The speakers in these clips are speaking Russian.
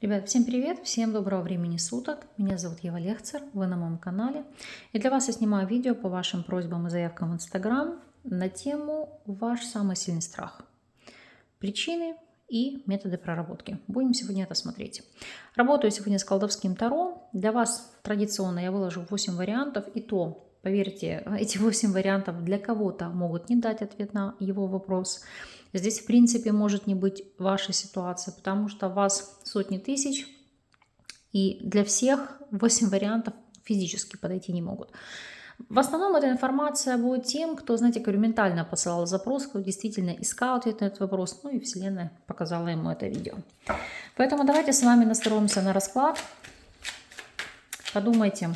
Ребят, всем привет, всем доброго времени суток. Меня зовут Ева Лехцер, вы на моем канале. И для вас я снимаю видео по вашим просьбам и заявкам в Инстаграм на тему «Ваш самый сильный страх. Причины и методы проработки». Будем сегодня это смотреть. Работаю сегодня с колдовским Таро. Для вас традиционно я выложу 8 вариантов. И то, поверьте, эти 8 вариантов для кого-то могут не дать ответ на его вопрос. Здесь, в принципе, может не быть вашей ситуации, потому что вас сотни тысяч, и для всех 8 вариантов физически подойти не могут. В основном эта информация будет тем, кто, знаете, говорю, ментально посылал запрос, кто действительно искал ответ на этот вопрос, ну и Вселенная показала ему это видео. Поэтому давайте с вами настроимся на расклад. Подумайте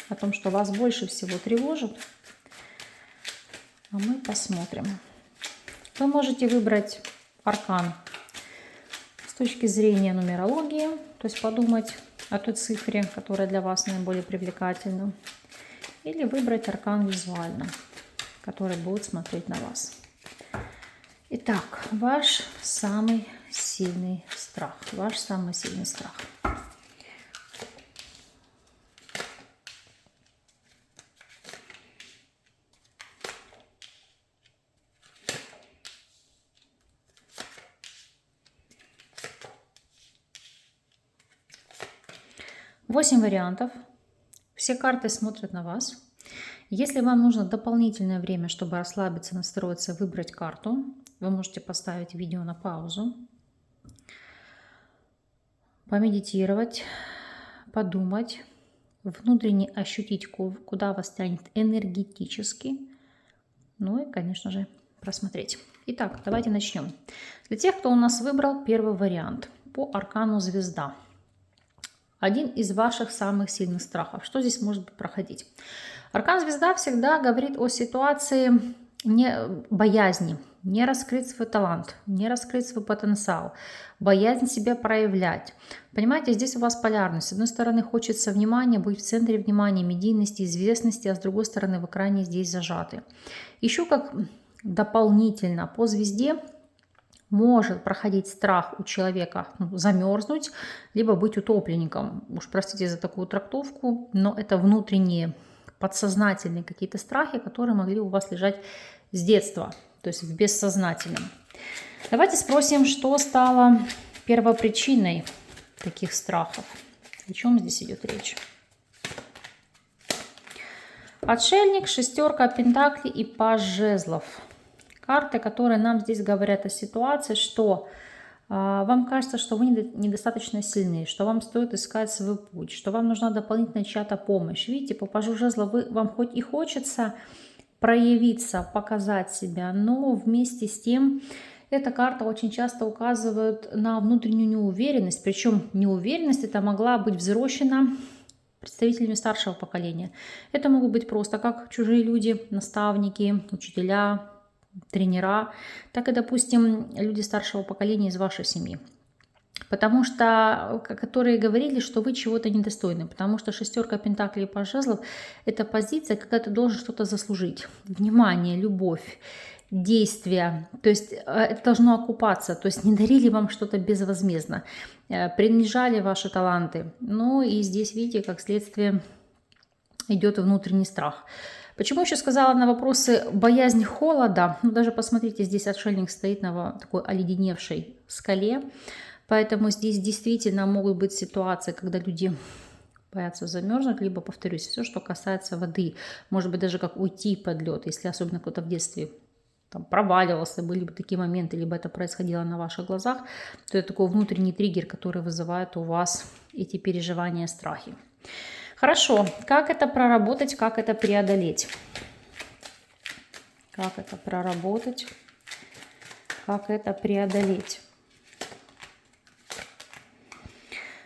о том, что вас больше всего тревожит, а мы посмотрим. Вы можете выбрать аркан с точки зрения нумерологии, то есть подумать о той цифре, которая для вас наиболее привлекательна, или выбрать аркан визуально, который будет смотреть на вас. Итак, ваш самый сильный страх. Ваш самый сильный страх. Восемь вариантов. Все карты смотрят на вас. Если вам нужно дополнительное время, чтобы расслабиться, настроиться, выбрать карту, вы можете поставить видео на паузу, помедитировать, подумать, внутренне ощутить, куда вас тянет энергетически, ну и, конечно же, просмотреть. Итак, давайте начнем. Для тех, кто у нас выбрал первый вариант по аркану звезда. Один из ваших самых сильных страхов. Что здесь может проходить? Аркан звезда всегда говорит о ситуации боязни, не раскрыть свой талант, не раскрыть свой потенциал, боязнь себя проявлять. Понимаете, здесь у вас полярность. С одной стороны, хочется внимания, быть в центре внимания, медийности, известности, а с другой стороны, вы крайне здесь зажаты. Еще как дополнительно по звезде может проходить страх у человека замерзнуть, либо быть утопленником. Уж простите за такую трактовку, но это внутренние подсознательные какие-то страхи, которые могли у вас лежать с детства, то есть в бессознательном. Давайте спросим, что стало первопричиной таких страхов. О чем здесь идет речь? Отшельник, шестерка пентаклей и паж жезлов. Карты, которые нам здесь говорят о ситуации, что вам кажется, что вы недостаточно сильны, что вам стоит искать свой путь, что вам нужна дополнительная чья-то помощь. Видите, по пажу жезлов вам хоть и хочется проявиться, показать себя, но вместе с тем эта карта очень часто указывает на внутреннюю неуверенность, причем неуверенность эта могла быть взрощена представителями старшего поколения. Это могут быть просто как чужие люди, наставники, учителя, тренера, так и, допустим, люди старшего поколения из вашей семьи. Потому что, которые говорили, что вы чего-то недостойны. Потому что шестерка пентаклей и паж жезлов – это позиция, когда ты должен что-то заслужить. Внимание, любовь, действия. То есть это должно окупаться. То есть не дарили вам что-то безвозмездно. Принижали ваши таланты. Ну и здесь, видите, как следствие идет внутренний страх. Почему еще сказала на вопросы боязнь холода? Ну, даже посмотрите, здесь отшельник стоит на такой оледеневшей скале. Поэтому здесь действительно могут быть ситуации, когда люди боятся замерзнуть, либо, повторюсь, все, что касается воды. Может быть, даже как уйти под лед, если особенно кто-то в детстве там проваливался, были бы такие моменты, либо это происходило на ваших глазах, то это такой внутренний триггер, который вызывает у вас эти переживания, страхи. Хорошо, как это проработать, как это преодолеть? Как это проработать, как это преодолеть?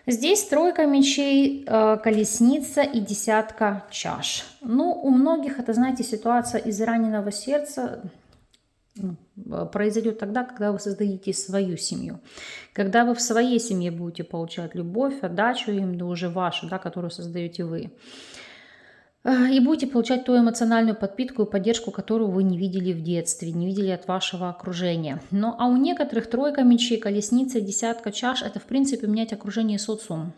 Здесь тройка мечей, колесница и десятка чаш. Ну, у многих это, знаете, ситуация из раненого сердца произойдет тогда, когда вы создадите свою семью. Когда вы в своей семье будете получать любовь, отдачу, именно уже вашу, да, которую создаете вы. И будете получать ту эмоциональную подпитку и поддержку, которую вы не видели в детстве, не видели от вашего окружения. Ну а у некоторых тройка мечей, колесница, десятка чаш – это в принципе менять окружение и социум.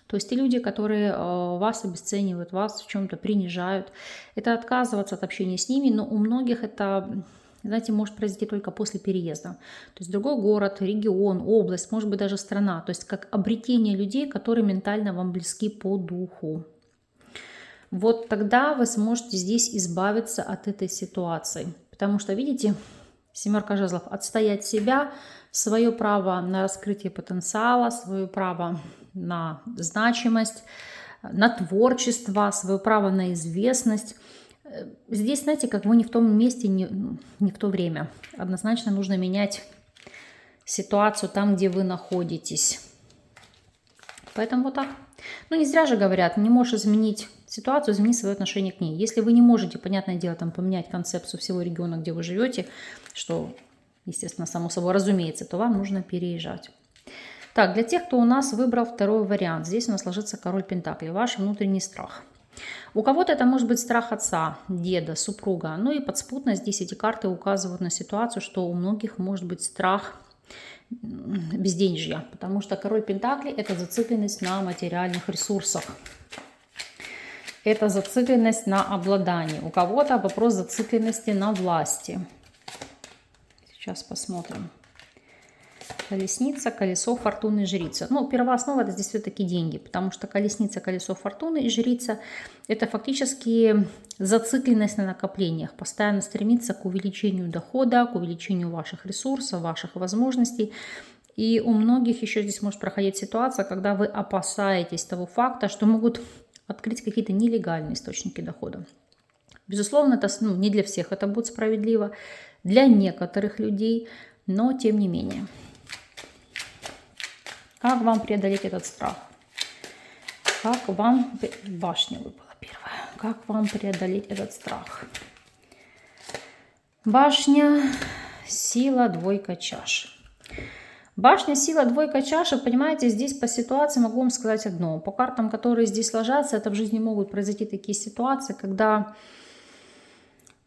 То есть те люди, которые вас обесценивают, вас в чем-то принижают, это отказываться от общения с ними, но у многих это, знаете, может произойти только после переезда. То есть другой город, регион, область, может быть даже страна. То есть как обретение людей, которые ментально вам близки по духу. Вот тогда вы сможете здесь избавиться от этой ситуации. Потому что, видите, семерка жезлов, отстоять себя, свое право на раскрытие потенциала, свое право на значимость, на творчество, свое право на известность. Здесь, знаете, как вы не в том месте, не в то время. Однозначно нужно менять ситуацию там, где вы находитесь. Поэтому вот так. Ну, не зря же говорят, не можешь изменить ситуацию, измени свое отношение к ней. Если вы не можете, понятное дело, там поменять концепцию всего региона, где вы живете, что, естественно, само собой разумеется, то вам нужно переезжать. Так, для тех, кто у нас выбрал второй вариант, здесь у нас ложится король пентаклей, ваш внутренний страх. У кого-то это может быть страх отца, деда, супруга. Ну и подспутно здесь эти карты указывают на ситуацию, что у многих может быть страх безденежья, потому что король пентаклей – это зацикленность на материальных ресурсах. Это зацикленность на обладании. У кого-то вопрос зацикленности на власти. Сейчас посмотрим. Колесница, колесо, фортуны, жрица. Ну, первооснова это здесь все-таки деньги, потому что колесница, колесо, фортуны и жрица – это фактически зацикленность на накоплениях. Постоянно стремиться к увеличению дохода, к увеличению ваших ресурсов, ваших возможностей. И у многих еще здесь может проходить ситуация, когда вы опасаетесь того факта, что могут открыть какие-то нелегальные источники дохода. Безусловно, это не для всех это будет справедливо, для некоторых людей, но тем не менее. Как вам преодолеть этот страх? Как вам... Башня выпала первая. Как вам преодолеть этот страх? Башня, сила, двойка чаш. Башня, сила, двойка чаши, понимаете, здесь по ситуации могу вам сказать одно. По картам, которые здесь ложатся, это в жизни могут произойти такие ситуации, когда...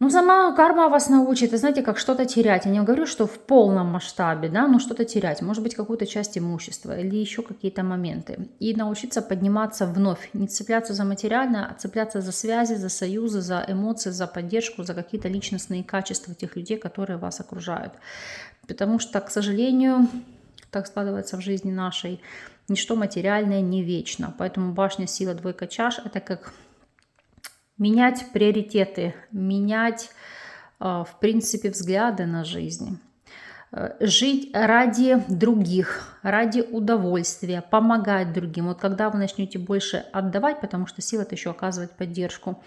Ну, сама карма вас научит, знаете, как что-то терять. Я не говорю, что в полном масштабе, да, но что-то терять. Может быть, какую-то часть имущества или еще какие-то моменты. И научиться подниматься вновь. Не цепляться за материальное, а цепляться за связи, за союзы, за эмоции, за поддержку, за какие-то личностные качества тех людей, которые вас окружают. Потому что, к сожалению, так складывается в жизни нашей, ничто материальное не вечно. Поэтому башня, сила, двойка чаш – это как... менять приоритеты, менять, в принципе, взгляды на жизнь. Жить ради других, ради удовольствия, помогать другим. Вот когда вы начнете больше отдавать, потому что сила это еще оказывать поддержку,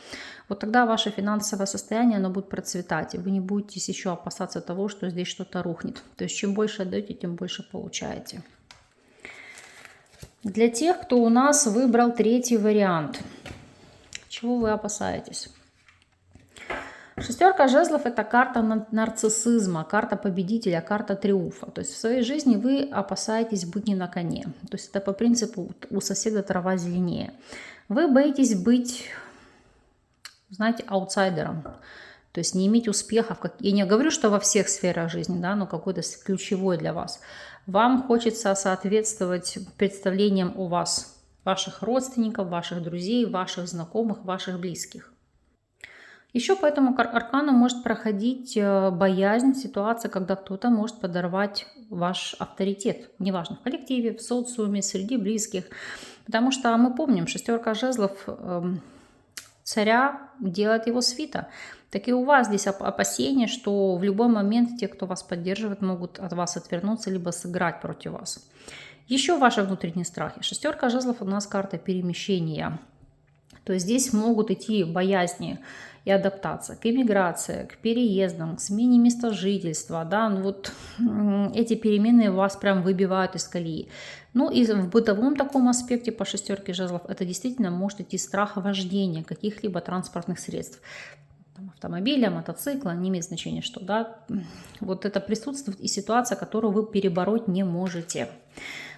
вот тогда ваше финансовое состояние, оно будет процветать. И вы не будете еще опасаться того, что здесь что-то рухнет. То есть чем больше отдаете, тем больше получаете. Для тех, кто у нас выбрал третий вариант – чего вы опасаетесь? Шестерка жезлов – это карта нарциссизма, карта победителя, карта триумфа. То есть в своей жизни вы опасаетесь быть не на коне. То есть это по принципу у соседа трава зеленее. Вы боитесь быть, знаете, аутсайдером. То есть не иметь успехов. Я не говорю, что во всех сферах жизни, да, но какой-то ключевой для вас. Вам хочется соответствовать представлениям о вас. Ваших родственников, ваших друзей, ваших знакомых, ваших близких. Еще по этому аркану может проходить боязнь, ситуация, когда кто-то может подорвать ваш авторитет. Неважно, в коллективе, в социуме, среди близких. Потому что мы помним, шестерка жезлов царя делает его свита. Так и у вас здесь опасение, что в любой момент те, кто вас поддерживает, могут от вас отвернуться, либо сыграть против вас. Еще ваши внутренние страхи. Шестерка жезлов у нас карта перемещения. То есть здесь могут идти боязни и адаптация к эмиграции, к переездам, к смене места жительства. Да? Ну вот эти перемены вас прям выбивают из колеи. Ну и в бытовом таком аспекте по шестерке жезлов это действительно может идти страх вождения каких-либо транспортных средств. Автомобиля, мотоцикла, не имеет значения что. Да? Вот это присутствует и ситуация, которую вы перебороть не можете.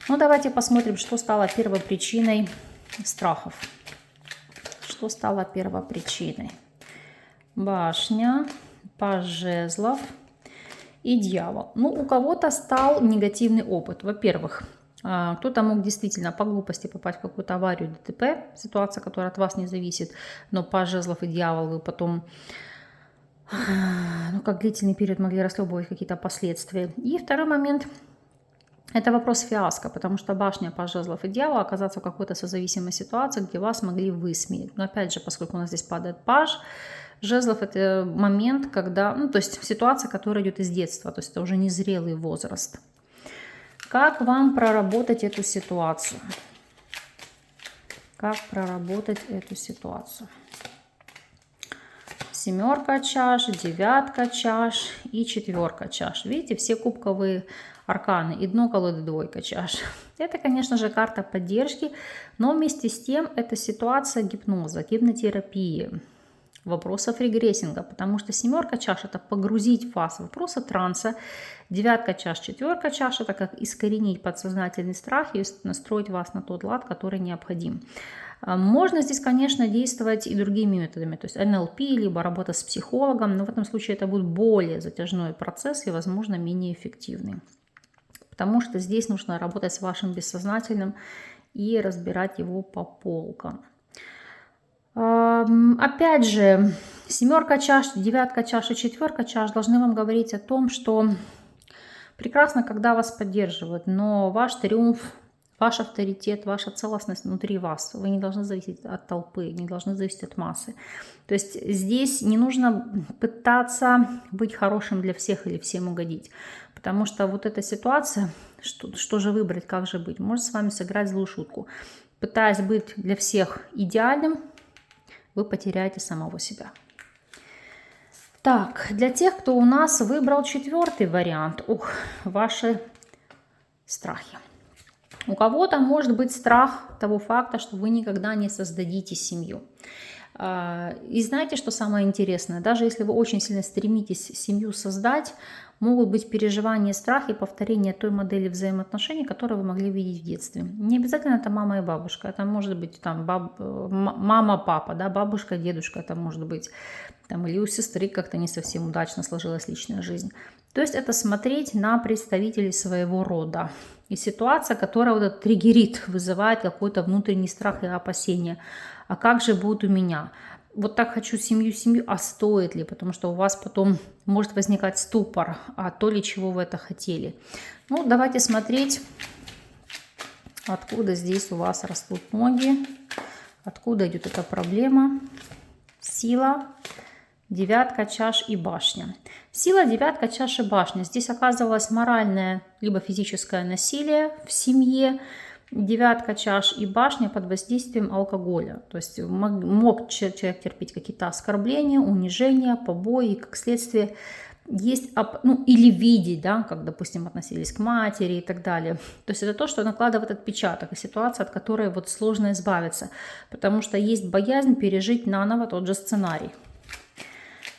Ну давайте посмотрим, что стало первой причиной страхов. Что стало первопричиной? Башня, паж жезлов и дьявол. Ну, у кого-то стал негативный опыт. Во-первых, кто-то мог действительно по глупости попасть в какую-то аварию, ДТП, ситуация, которая от вас не зависит, но паж жезлов и дьявол вы потом, ну, как длительный период могли расхлебывать какие-то последствия. И второй момент – это вопрос фиаско, потому что башня, паж жезлов и дьявол оказаться в какой-то созависимой ситуации, где вас могли высмеять. Но опять же, поскольку у нас здесь падает паж жезлов, это момент, когда, ну, то есть ситуация, которая идет из детства, то есть это уже незрелый возраст. Как вам проработать эту ситуацию? Как проработать эту ситуацию? Семерка чаш, девятка чаш и четверка чаш. Видите, все кубковые арканы и дно колоды двойка чаш. Это, конечно же, карта поддержки, но вместе с тем это ситуация гипноза, гипнотерапии, вопросов регрессинга, потому что семерка чаш – это погрузить вас в вопросы транса, девятка чаш, четверка чаш – это как искоренить подсознательный страх и настроить вас на тот лад, который необходим. Можно здесь, конечно, действовать и другими методами, то есть НЛП, либо работа с психологом, но в этом случае это будет более затяжной процесс и, возможно, менее эффективный, потому что здесь нужно работать с вашим бессознательным и разбирать его по полкам. Опять же, семерка чаш, девятка чаш и четверка чаш должны вам говорить о том, что прекрасно, когда вас поддерживают, но ваш триумф, ваш авторитет, ваша целостность внутри вас. Вы не должны зависеть от толпы, не должны зависеть от массы. То есть здесь не нужно пытаться быть хорошим для всех или всем угодить. Потому что вот эта ситуация, что же выбрать, как же быть, может с вами сыграть злую шутку. Пытаясь быть для всех идеальным, вы потеряете самого себя. Так, для тех, кто у нас выбрал четвертый вариант, ваши страхи. У кого-то может быть страх того факта, что вы никогда не создадите семью. И знаете, что самое интересное? Даже если вы очень сильно стремитесь семью создать, могут быть переживания, страхи, повторение той модели взаимоотношений, которую вы могли видеть в детстве. Не обязательно это мама и бабушка, это может быть там мама, папа, да, бабушка, дедушка, это может быть там, или у сестры как-то не совсем удачно сложилась личная жизнь. То есть это смотреть на представителей своего рода. И ситуация, которая вот это триггерит, вызывает какой-то внутренний страх и опасение. А как же будет у меня? Вот так хочу семью, а стоит ли? Потому что у вас потом может возникать ступор, а то ли чего вы это хотели. Ну, давайте смотреть, откуда здесь у вас растут ноги, откуда идет эта проблема. Сила, девятка чаш и башня. Сила, девятка чаш и башня. Здесь оказывалось моральное либо физическое насилие в семье. Девятка чаш и башня под воздействием алкоголя. То есть мог человек терпеть какие-то оскорбления, унижения, побои, и как следствие есть, ну, или видеть, да, как, допустим, относились к матери и так далее. То есть это то, что накладывает отпечаток, и ситуация, от которой вот сложно избавиться, потому что есть боязнь пережить наново тот же сценарий.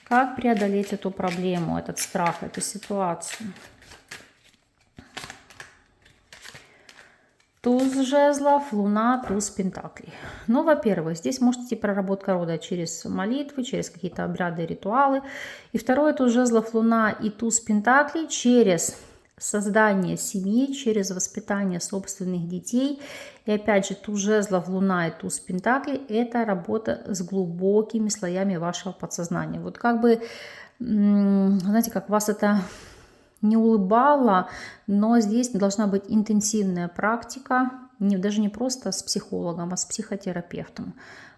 Как преодолеть эту проблему, этот страх, эту ситуацию? Туз жезлов, луна, туз пентаклей. Ну, во-первых, здесь может идти проработка рода через молитвы, через какие-то обряды, ритуалы. И второе, туз жезлов, луна и туз пентаклей через создание семьи, через воспитание собственных детей. И опять же, туз жезлов, луна и туз пентаклей – это работа с глубокими слоями вашего подсознания. Вот как бы, знаете, как вас это не улыбало, но здесь должна быть интенсивная практика, даже не просто с психологом, а с психотерапевтом.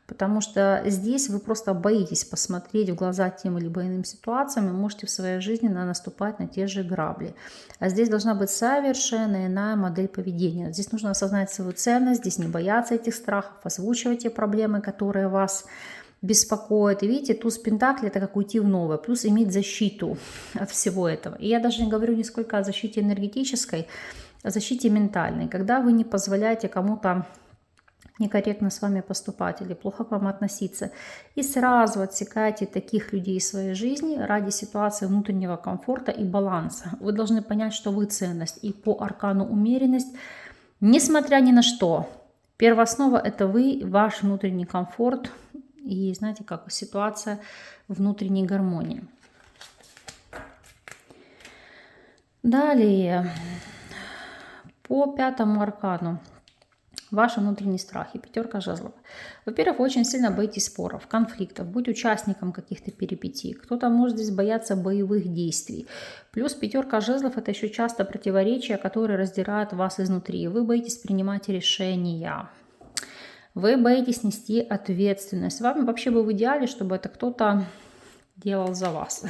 Потому что здесь вы просто боитесь посмотреть в глаза тем либо иным ситуациям и можете в своей жизни наступать на те же грабли. А здесь должна быть совершенно иная модель поведения. Здесь нужно осознать свою ценность, здесь не бояться этих страхов, озвучивать те проблемы, которые вас беспокоит. И видите, туз пентаклей – это как уйти в новое, плюс иметь защиту от всего этого. И я даже не говорю не сколько о защите энергетической, а о защите ментальной. Когда вы не позволяете кому-то некорректно с вами поступать или плохо к вам относиться, и сразу отсекаете таких людей из своей жизни ради ситуации внутреннего комфорта и баланса. Вы должны понять, что вы ценность. И по аркану умеренность, несмотря ни на что, первооснова – это вы, ваш внутренний комфорт, И знаете, как ситуация внутренней гармонии. Далее, по 5-му аркану. Ваши внутренние страхи. 5 жезлов. Во-первых, вы очень сильно боитесь споров, конфликтов, быть участником каких-то перипетий. Кто-то может здесь бояться боевых действий. Плюс 5 жезлов — это еще часто противоречия, которые раздирают вас изнутри. Вы боитесь принимать решения. Вы боитесь нести ответственность. Вам вообще бы в идеале, чтобы это кто-то делал за вас.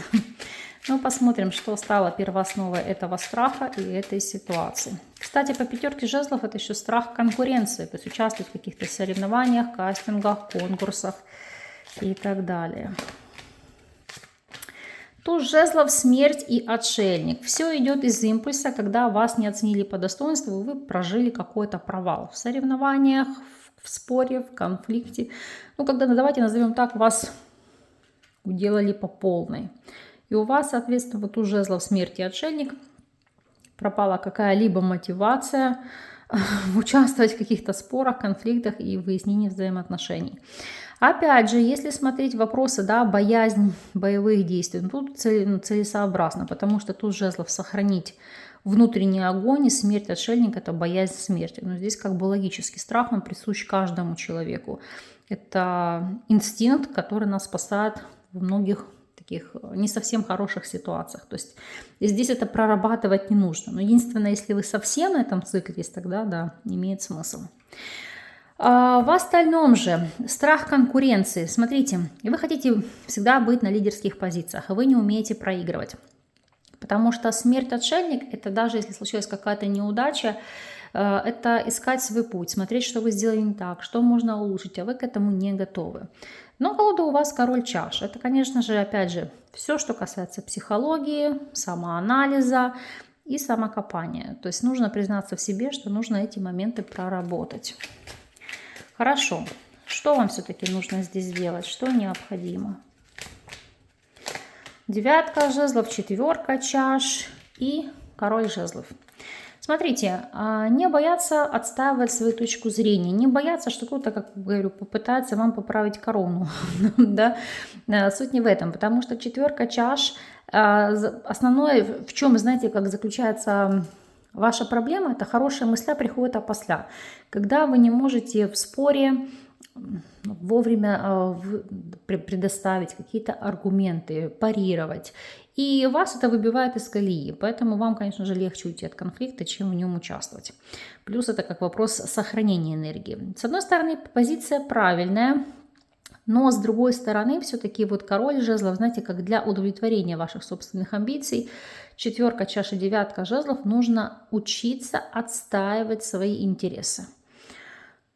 Ну, посмотрим, что стало первоосновой этого страха и этой ситуации. Кстати, по 5 жезлов это еще страх конкуренции, то есть участвовать в каких-то соревнованиях, кастингах, конкурсах и так далее. Туз жезлов, смерть и отшельник. Все идет из импульса, когда вас не оценили по достоинству, вы прожили какой-то провал в соревнованиях, в споре, в конфликте. Ну, когда, давайте назовем так, вас уделали по полной. И у вас, соответственно, вот у жезлов смерти и отшельник пропала какая-либо мотивация участвовать в каких-то спорах, конфликтах и выяснении взаимоотношений. Опять же, если смотреть вопросы, да, боязнь боевых действий, тут целесообразно, потому что тут жезлов сохранить внутренний огонь, и смерть отшельника — это боязнь смерти. Но здесь как бы логический страх, он присущ каждому человеку. Это инстинкт, который нас спасает в многих таких не совсем хороших ситуациях. То есть здесь это прорабатывать не нужно. Но единственное, если вы совсем на этом циклитесь, тогда да, имеет смысл. В остальном же страх конкуренции. Смотрите, вы хотите всегда быть на лидерских позициях, а вы не умеете проигрывать. Потому что смерть отшельник — это даже если случилась какая-то неудача, это искать свой путь, смотреть, что вы сделали не так, что можно улучшить, а вы к этому не готовы. Но колода у вас король чаш. Это, конечно же, опять же, все, что касается психологии, самоанализа и самокопания. То есть нужно признаться в себе, что нужно эти моменты проработать. Хорошо. Что вам все-таки нужно здесь сделать? Что необходимо? 9 жезлов, 4 чаш и король жезлов. Смотрите, не бояться отстаивать свою точку зрения, не бояться, что кто-то, как говорю, попытается вам поправить корону. Да? Суть не в этом, потому что 4 чаш, основное, в чем, знаете, как заключается ваша проблема, это хорошая мысля приходит опосля. Когда вы не можете в споре вовремя предоставить какие-то аргументы, парировать. И вас это выбивает из колеи. Поэтому вам, конечно же, легче уйти от конфликта, чем в нем участвовать. Плюс это как вопрос сохранения энергии. С одной стороны, позиция правильная, но с другой стороны, все-таки вот король жезлов, знаете, как для удовлетворения ваших собственных амбиций, 4 чаш и 9 жезлов, нужно учиться отстаивать свои интересы.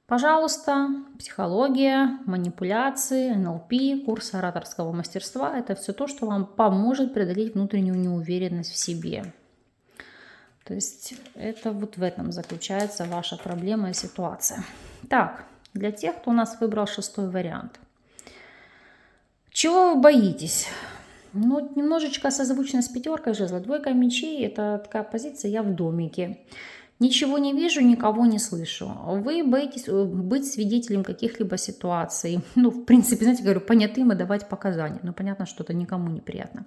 Пожалуйста, психология, манипуляции, НЛП, курсы ораторского мастерства – это все то, что вам поможет преодолеть внутреннюю неуверенность в себе. То есть это вот в этом заключается ваша проблема и ситуация. Так, для тех, кто у нас выбрал 6-й вариант. Чего вы боитесь? Ну, немножечко созвучно с 5 жезлов. 2 мечей – это такая позиция «я в домике». Ничего не вижу, никого не слышу. Вы боитесь быть свидетелем каких-либо ситуаций. Ну, в принципе, знаете, говорю, понятым и давать показания. Но понятно, что это никому неприятно.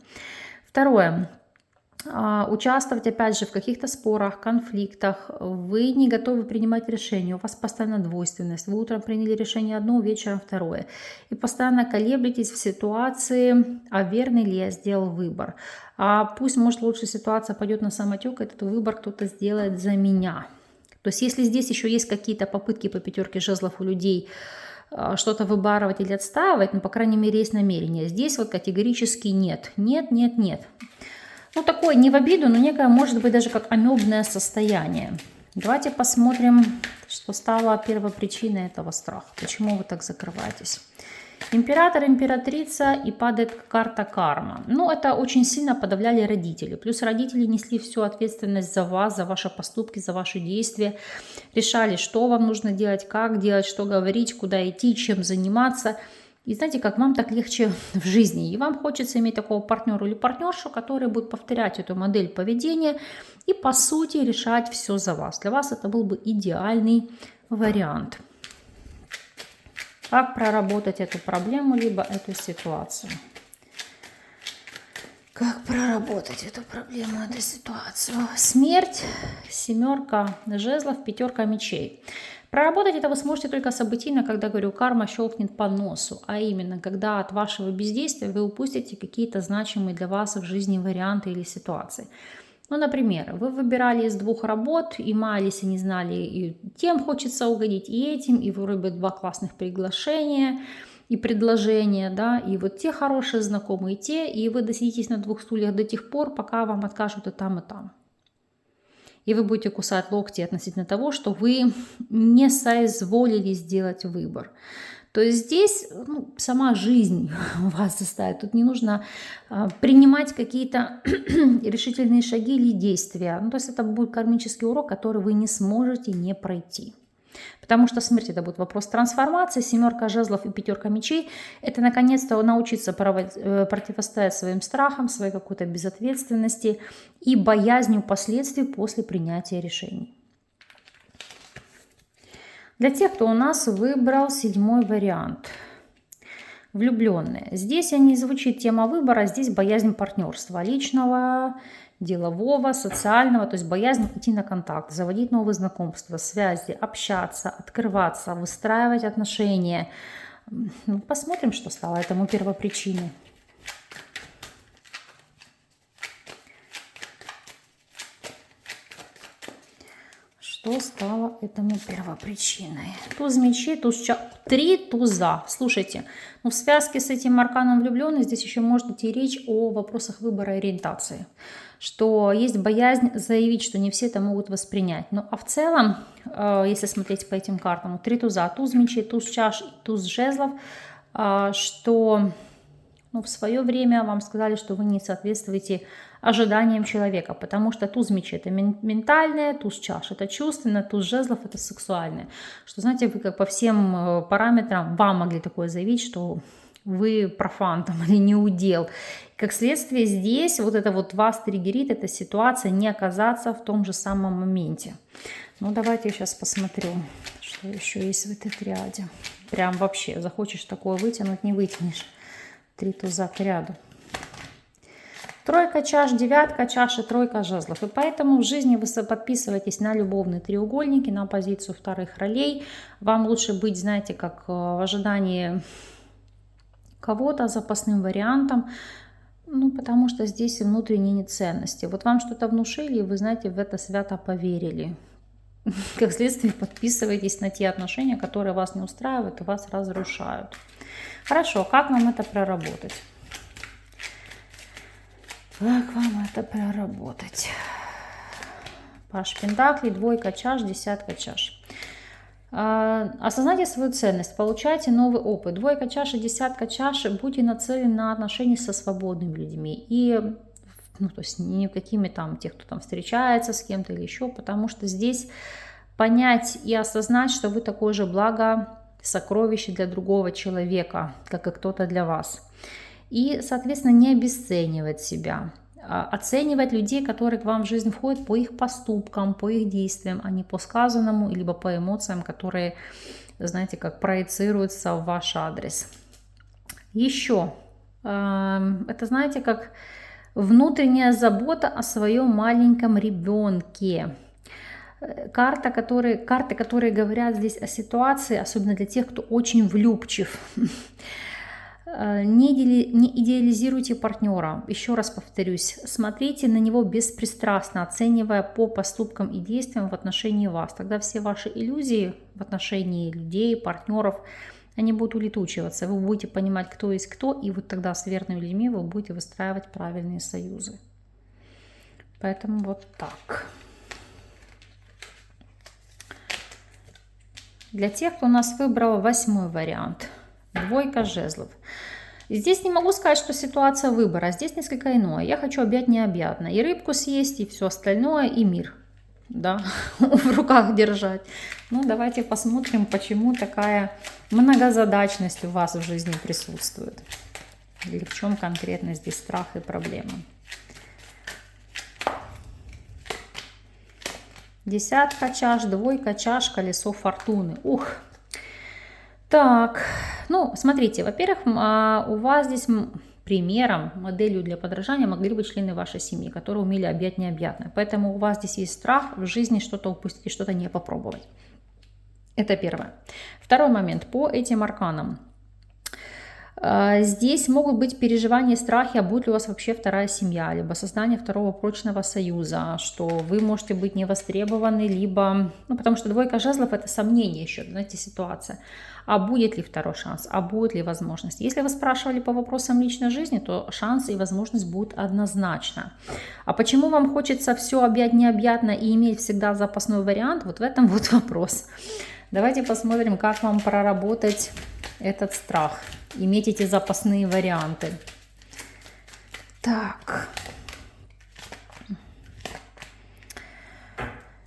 Второе. Участвовать, опять же, в каких-то спорах, конфликтах. Вы не готовы принимать решения. У вас постоянно двойственность. Вы утром приняли решение одно, вечером второе. И постоянно колеблетесь в ситуации, а верный ли я сделал выбор. А пусть, может, лучше ситуация пойдет на самотек, этот выбор кто-то сделает за меня. То есть, если здесь еще есть какие-то попытки по 5 жезлов у людей что-то выбарывать или отстаивать, ну, по крайней мере, есть намерение. Здесь вот категорически нет. Нет, нет, нет. Ну, такое не в обиду, но некое, может быть, даже как амебное состояние. Давайте посмотрим, что стало первопричиной этого страха. Почему вы так закрываетесь? Император, императрица и падает карта карма. Ну, это очень сильно подавляли родители. Плюс родители несли всю ответственность за вас, за ваши поступки, за ваши действия. Решали, что вам нужно делать, как делать, что говорить, куда идти, чем заниматься. И знаете, как вам так легче в жизни. И вам хочется иметь такого партнера или партнершу, который будет повторять эту модель поведения и, по сути, решать все за вас. Для вас это был бы идеальный вариант. Как проработать эту проблему, либо эту ситуацию? Как проработать эту проблему, эту ситуацию? Смерть, 7 жезлов, 5 мечей. Проработать это вы сможете только событийно, когда, говорю, карма щелкнет по носу, а именно, когда от вашего бездействия вы упустите какие-то значимые для вас в жизни варианты или ситуации. Ну, например, вы выбирали из 2 работ и маялись, и не знали, и тем хочется угодить, и этим, и вроде 2 классных приглашения и предложения, да, и вот те хорошие знакомые, те, и вы досидитесь на 2 стульях до тех пор, пока вам откажут и там, и там. И вы будете кусать локти относительно того, что вы не соизволили сделать выбор. То есть здесь сама жизнь вас заставит. Тут не нужно принимать какие-то решительные шаги или действия. То есть это будет кармический урок, который вы не сможете не пройти. Потому что смерть это будет вопрос трансформации, 7 жезлов и 5 мечей. Это наконец-то научиться противостоять своим страхам, своей какой-то безответственности и боязнью последствий после принятия решений. Для тех, кто у нас выбрал 7 вариант. Влюбленные. Здесь не звучит тема выбора, здесь боязнь партнерства личного, делового, социального, то есть боязнь идти на контакт, заводить новые знакомства, связи, общаться, открываться, выстраивать отношения. Посмотрим, что стало этому первопричиной. Что стало этому первопричиной? Туз мечей, туз 3 туза. Слушайте, в связке с этим арканом влюбленный здесь еще может идти речь о вопросах выбора и ориентации. Что есть боязнь заявить, что не все это могут воспринять. Ну а в целом, если смотреть по этим картам, 3 туза, туз мечей, туз чаш, туз жезлов, что в свое время вам сказали, что вы не соответствуете ожиданиям человека, потому что туз мечей это ментальное, туз чаш это чувственное, туз жезлов это сексуальное. Что, знаете, вы как по всем параметрам вам могли такое заявить, что вы профан там, или не удел. Как следствие здесь вот это вот вас триггерит, эта ситуация, не оказаться в том же самом моменте. Ну давайте я сейчас посмотрю, что еще есть в этой триаде. Прям вообще, захочешь такое вытянуть, не вытянешь. 3 туза к ряду. 3 чаш, 9 чаш и 3 жезлов. И поэтому в жизни вы подписываетесь на любовные треугольники, на позицию вторых ролей. Вам лучше быть, знаете, как в ожидании кого-то запасным вариантом, потому что здесь внутренние неценности. Вот вам что-то внушили, и вы, знаете, в это свято поверили. Как следствие подписываетесь на те отношения, которые вас не устраивают и вас разрушают. Хорошо, как вам это проработать? Как вам это проработать? Паш пентаклей, 2 чаш, 10 чаш. Осознайте свою ценность, получайте новый опыт. 2 чаш и 10 чаш, будьте нацелены на отношения со свободными людьми. И, то есть не какими там, тех, кто там встречается с кем-то или еще, потому что здесь понять и осознать, что вы такое же благо, сокровище для другого человека, как и кто-то для вас. И, соответственно, не обесценивать себя. Оценивать людей, которые к вам в жизнь входят, по их поступкам, по их действиям, а не по сказанному, либо по эмоциям, которые, знаете, как проецируются в ваш адрес. Еще, это, знаете, как внутренняя забота о своем маленьком ребенке. Карты, которые говорят здесь о ситуации, особенно для тех, кто очень влюбчив. Не идеализируйте партнера. Еще раз повторюсь, смотрите на него беспристрастно, оценивая по поступкам и действиям в отношении вас. Тогда все ваши иллюзии в отношении людей, партнеров, они будут улетучиваться. Вы будете понимать, кто есть кто, и вот тогда с верными людьми вы будете выстраивать правильные союзы. Поэтому вот так. Для тех, кто у нас выбрал 8 вариант, 2 жезлов. Здесь не могу сказать, что ситуация выбора, здесь несколько иное. Я хочу объять необъятное. И рыбку съесть, и все остальное, и мир, да, в руках держать. Давайте посмотрим, почему такая многозадачность у вас в жизни присутствует. Или в чем конкретно здесь страх и проблема. 10 чаш, 2 чаш, колесо фортуны. Ух! Так, ну, смотрите, во-первых, у вас здесь примером, моделью для подражания могли быть члены вашей семьи, которые умели объять необъятное. Поэтому у вас здесь есть страх в жизни что-то упустить, что-то не попробовать. Это первое. Второй момент. По этим арканам. Здесь могут быть переживания, страхи, а будет ли у вас вообще вторая семья, либо создание второго прочного союза, что вы можете быть не востребованы, либо, ну, потому что двойка жезлов — это сомнение еще, знаете, ситуация. А будет ли второй шанс, а будет ли возможность? Если вы спрашивали по вопросам личной жизни, то шанс и возможность будут однозначно. А почему вам хочется все объять необъятно и иметь всегда запасной вариант? Вот в этом вот вопрос. Давайте посмотрим, как вам проработать этот страх, иметь эти запасные варианты. Так.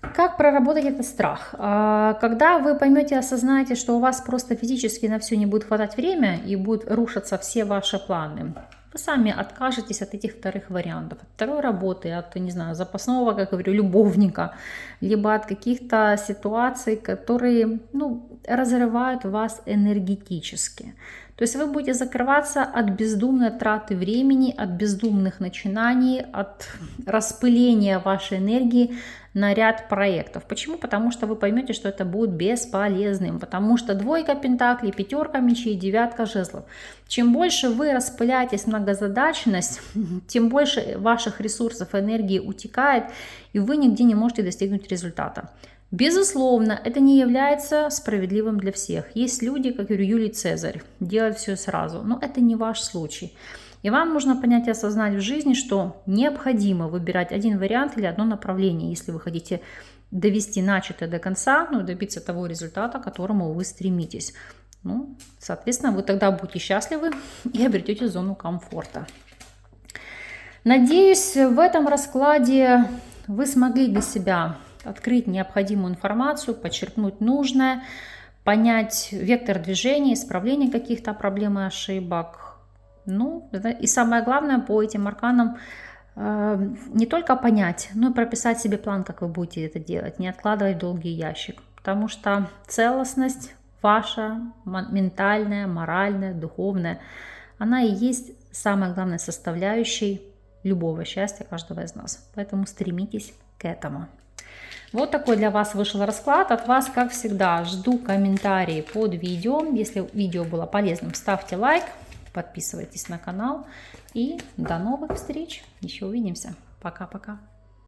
Как проработать этот страх? Когда вы поймете и осознаете, что у вас просто физически на все не будет хватать время и будут рушиться все ваши планы, вы сами откажетесь от этих вторых вариантов, от второй работы, от, не знаю, запасного, как говорю, любовника, либо от каких-то ситуаций, которые, ну, разрывают вас энергетически. То есть вы будете закрываться от бездумной траты времени, от бездумных начинаний, от распыления вашей энергии на ряд проектов. Почему? Потому что вы поймете, что это будет бесполезным. Потому что двойка пентаклей, пятерка мечей, девятка жезлов. Чем больше вы распыляетесь в многозадачность, тем больше ваших ресурсов, энергии утекает, и вы нигде не можете достигнуть результата. Безусловно, это не является справедливым для всех. Есть люди, как говорю, Юлий Цезарь, делают все сразу, но это не ваш случай. И вам нужно понять и осознать в жизни, что необходимо выбирать один вариант или одно направление, если вы хотите довести начатое до конца, ну, добиться того результата, к которому вы стремитесь. Ну, соответственно, вы тогда будете счастливы и обретете зону комфорта. Надеюсь, в этом раскладе вы смогли для себя открыть необходимую информацию, подчеркнуть нужное, понять вектор движения, исправление каких-то проблем и ошибок. Ну, и самое главное, по этим арканам не только понять, но и прописать себе план, как вы будете это делать, не откладывать в долгий ящик. Потому что целостность ваша, ментальная, моральная, духовная, она и есть самая главная составляющей любого счастья каждого из нас. Поэтому стремитесь к этому. Вот такой для вас вышел расклад. От вас, как всегда, жду комментарии под видео. Если видео было полезным, ставьте лайк, подписывайтесь на канал. И до новых встреч. Еще увидимся. Пока-пока.